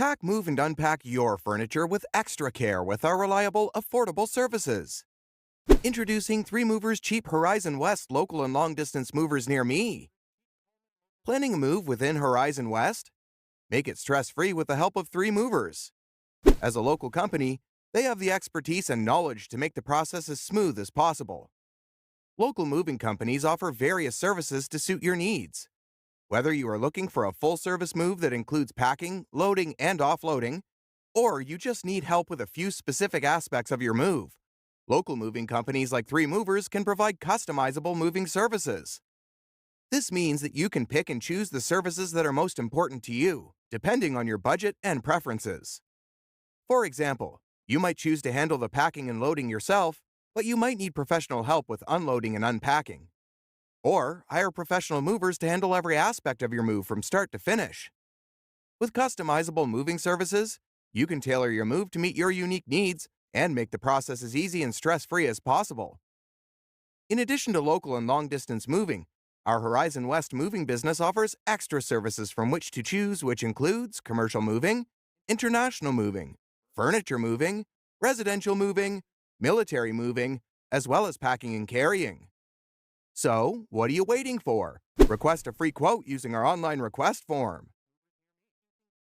Pack, move, and unpack your furniture with extra care with our reliable, affordable services. Introducing 3 Movers Cheap Horizon West local and long-distance movers near me. Planning a move within Horizon West? Make it stress-free with the help of 3 Movers. As a local company, they have the expertise and knowledge to make the process as smooth as possible. Local moving companies offer various services to suit your needs. Whether you are looking for a full-service move that includes packing, loading, and offloading, or you just need help with a few specific aspects of your move, local moving companies like 3 Movers can provide customizable moving services. This means that you can pick and choose the services that are most important to you, depending on your budget and preferences. For example, you might choose to handle the packing and loading yourself, but you might need professional help with unloading and unpacking. Or hire professional movers to handle every aspect of your move from start to finish. With customizable moving services, you can tailor your move to meet your unique needs and make the process as easy and stress-free as possible. In addition to local and long-distance moving, our Horizon West moving business offers extra services from which to choose, which includes commercial moving, international moving, furniture moving, residential moving, military moving, as well as packing and carrying. So, what are you waiting for? Request a free quote using our online request form.